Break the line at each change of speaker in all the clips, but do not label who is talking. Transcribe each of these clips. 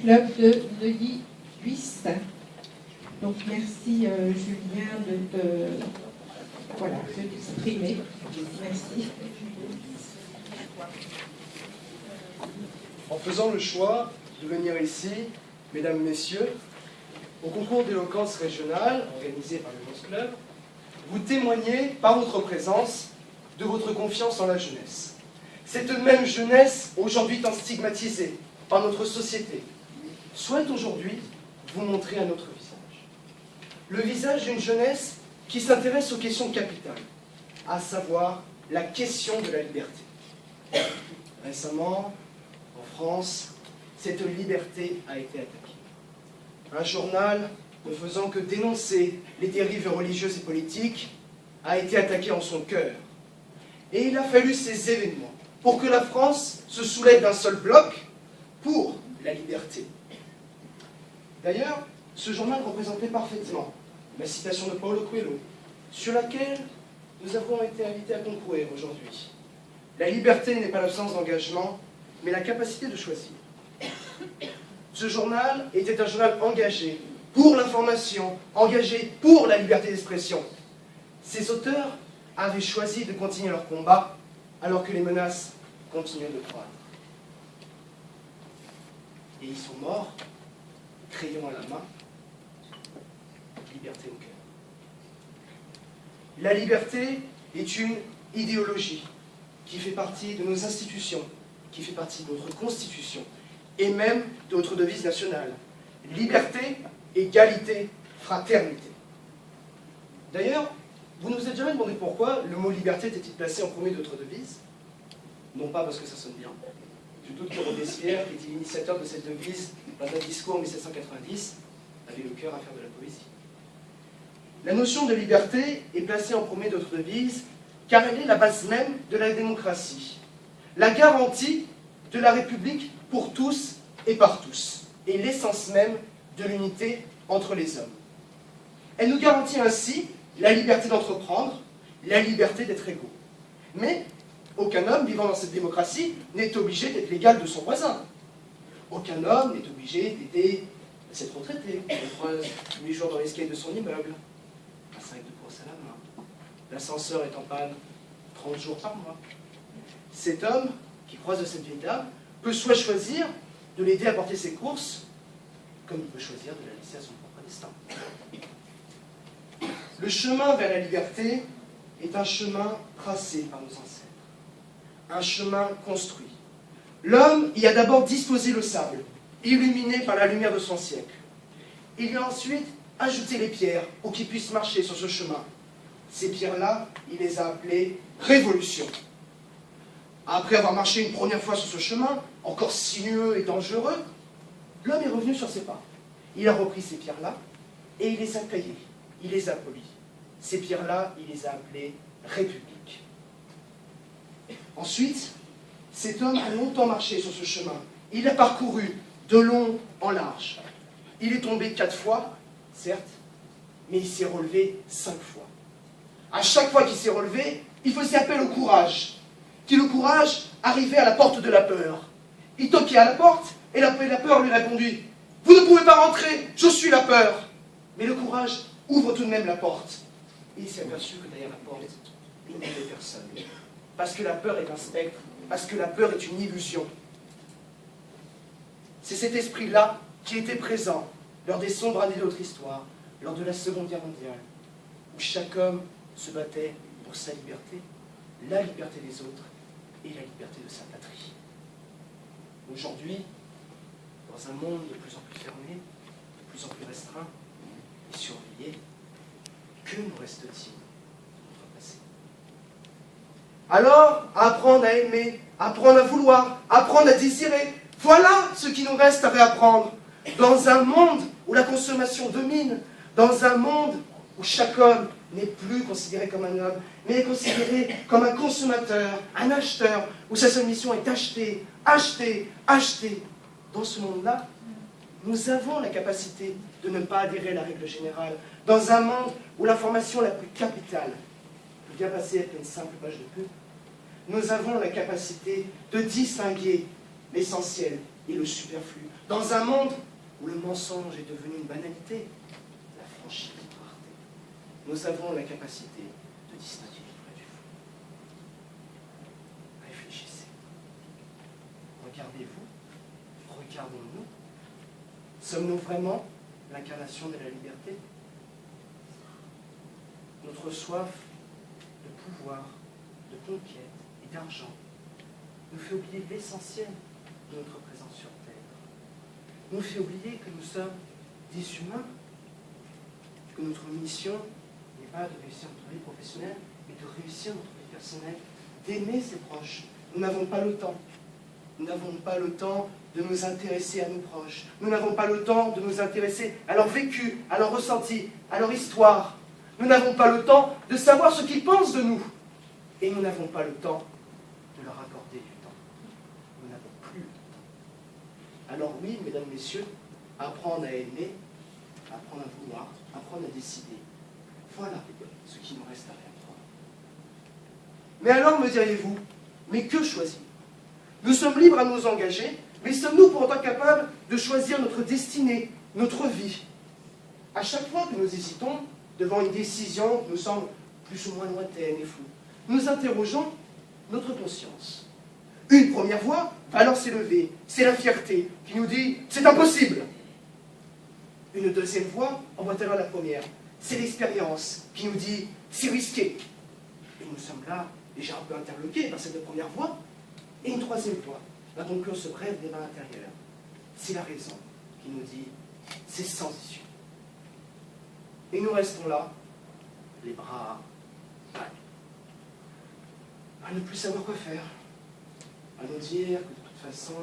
Club de Neuilly-Buisse. Donc merci Julien de t'exprimer. Merci.
En faisant le choix de venir ici, mesdames, messieurs, au concours d'éloquence régionale organisé par le Rose Club, vous témoignez par votre présence de votre confiance en la jeunesse. Cette même jeunesse, aujourd'hui tant stigmatisée par notre société, souhaite aujourd'hui vous montrer un autre visage. Le visage d'une jeunesse qui s'intéresse aux questions capitales, à savoir la question de la liberté. Récemment, en France, cette liberté a été attaquée. Un journal ne faisant que dénoncer les dérives religieuses et politiques a été attaqué en son cœur. Et il a fallu ces événements pour que la France se soulève d'un seul bloc pour la liberté. D'ailleurs, ce journal représentait parfaitement la citation de Paulo Coelho, sur laquelle nous avons été invités à concourir aujourd'hui. La liberté n'est pas l'absence d'engagement, mais la capacité de choisir. Ce journal était un journal engagé pour l'information, engagé pour la liberté d'expression. Ses auteurs avaient choisi de continuer leur combat alors que les menaces continuaient de croître. Et ils sont morts, crayon à la main, liberté au cœur. La liberté est une idéologie qui fait partie de nos institutions, qui fait partie de notre constitution, et même de notre devise nationale. Liberté, égalité, fraternité. D'ailleurs, vous ne vous êtes jamais demandé pourquoi le mot liberté était-il placé en premier de notre devise? Non pas parce que ça sonne bien. Je doute que Robespierre, qui était l'initiateur de cette devise dans un discours en 1790, avait le cœur à faire de la poésie. La notion de liberté est placée en premier de notre devise car elle est la base même de la démocratie, la garantie de la République pour tous et par tous, et l'essence même de l'unité entre les hommes. Elle nous garantit ainsi la liberté d'entreprendre, la liberté d'être égaux. Mais aucun homme vivant dans cette démocratie n'est obligé d'être l'égal de son voisin. Aucun homme n'est obligé d'aider cette retraitée qui croise 8 jours dans l'escalier de son immeuble, un sac de course à la main. L'ascenseur est en panne 30 jours par mois. Cet homme qui croise de cette vieille dame peut soit choisir de l'aider à porter ses courses, comme il peut choisir de la laisser à son propre destin. Le chemin vers la liberté est un chemin tracé par nos ancêtres, un chemin construit. L'homme y a d'abord disposé le sable, illuminé par la lumière de son siècle. Il y a ensuite ajouté les pierres pour qu'il puisse marcher sur ce chemin. Ces pierres-là, il les a appelées révolutions. Après avoir marché une première fois sur ce chemin, encore sinueux et dangereux, l'homme est revenu sur ses pas. Il a repris ces pierres-là et il les a taillées, il les a polies. Ces pierres-là, il les a appelées républiques. Ensuite, cet homme a longtemps marché sur ce chemin. Il a parcouru de long en large. Il est tombé 4 fois, certes, mais il s'est relevé 5 fois. À chaque fois qu'il s'est relevé, il faisait appel au courage. Qui le courage arrivait à la porte de la peur. Il toquait à la porte et la peur lui répondit « Vous ne pouvez pas rentrer, je suis la peur !» Mais le courage ouvre tout de même la porte. Et il s'est aperçu que derrière la porte, il n'y avait personne. Parce que la peur est un spectre, parce que la peur est une illusion. C'est cet esprit-là qui était présent lors des sombres années de notre histoire, lors de la Seconde Guerre mondiale, où chaque homme se battait pour sa liberté, la liberté des autres et la liberté de sa patrie. Aujourd'hui, dans un monde de plus en plus fermé, de plus en plus restreint et surveillé, que nous reste-t-il de notre passé? Alors, apprendre à aimer, apprendre à vouloir, apprendre à désirer, voilà ce qui nous reste à réapprendre. Dans un monde où la consommation domine, dans un monde où chaque homme n'est plus considéré comme un homme, mais est considéré comme un consommateur, un acheteur, où sa seule mission est d'acheter, acheter, acheter. Dans ce monde-là, nous avons la capacité de ne pas adhérer à la règle générale. Dans un monde où l'information la plus capitale peut bien passer à une simple page de pub, nous avons la capacité de distinguer l'essentiel et le superflu. Dans un monde où le mensonge est devenu une banalité, la franchise est une rareté. Nous avons la capacité de distinguer le vrai du faux. Réfléchissez. Regardez-vous, regardons-nous. Sommes-nous vraiment l'incarnation de la liberté? Notre soif de pouvoir, de conquête et d'argent nous fait oublier l'essentiel de notre présence sur Terre. Nous fait oublier que nous sommes des humains, que notre mission n'est pas de réussir notre vie professionnelle, mais de réussir notre vie personnelle, d'aimer ses proches. Nous n'avons pas le temps. Nous n'avons pas le temps de nous intéresser à nos proches. Nous n'avons pas le temps de nous intéresser à leur vécu, à leur ressenti, à leur histoire. Nous n'avons pas le temps de savoir ce qu'ils pensent de nous. Et nous n'avons pas le temps de leur accorder du temps. Nous n'avons plus le temps. Alors oui, mesdames, messieurs, apprendre à aimer, apprendre à vouloir, apprendre à décider. Voilà ce qui nous reste à faire. Mais alors, me diriez-vous, mais que choisir? Nous sommes libres à nous engager, mais sommes-nous pour autant capables de choisir notre destinée, notre vie? À chaque fois que nous hésitons devant une décision qui nous semble plus ou moins lointaine et floue, nous interrogeons notre conscience. Une première voix va alors s'élever, c'est la fierté qui nous dit « c'est impossible ». Une deuxième voix envoie alors la première, c'est l'expérience qui nous dit « c'est risqué ». Et nous sommes là, déjà un peu interloqués par cette première voix. Et une troisième voix va conclure ce bref débat intérieur. C'est la raison qui nous dit « c'est sans issue ». Et nous restons là, les bras ballés, à ne plus savoir quoi faire, à nous dire que de toute façon,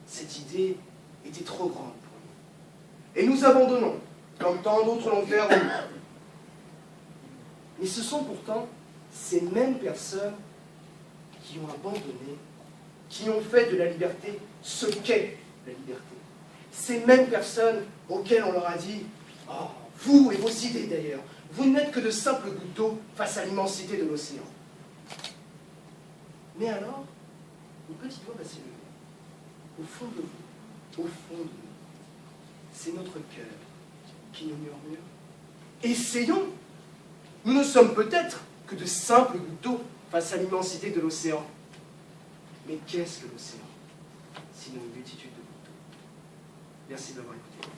cette idée était trop grande pour nous. Et nous abandonnons, comme tant d'autres l'ont fait avant nous. Mais ce sont pourtant ces mêmes personnes qui ont abandonné, qui ont fait de la liberté ce qu'est la liberté. Ces mêmes personnes auxquelles on leur a dit « Oh, vous et vos idées d'ailleurs, vous n'êtes que de simples gouttes d'eau face à l'immensité de l'océan. » Mais alors, une petite voix va s'élever. Au fond de vous, au fond de nous, c'est notre cœur qui nous murmure. Essayons. Nous ne sommes peut-être que de simples gouttes d'eau face à l'immensité de l'océan. Mais qu'est-ce que l'océan, sinon une multitude de gouttes d'eau? Merci de m'avoir écouté.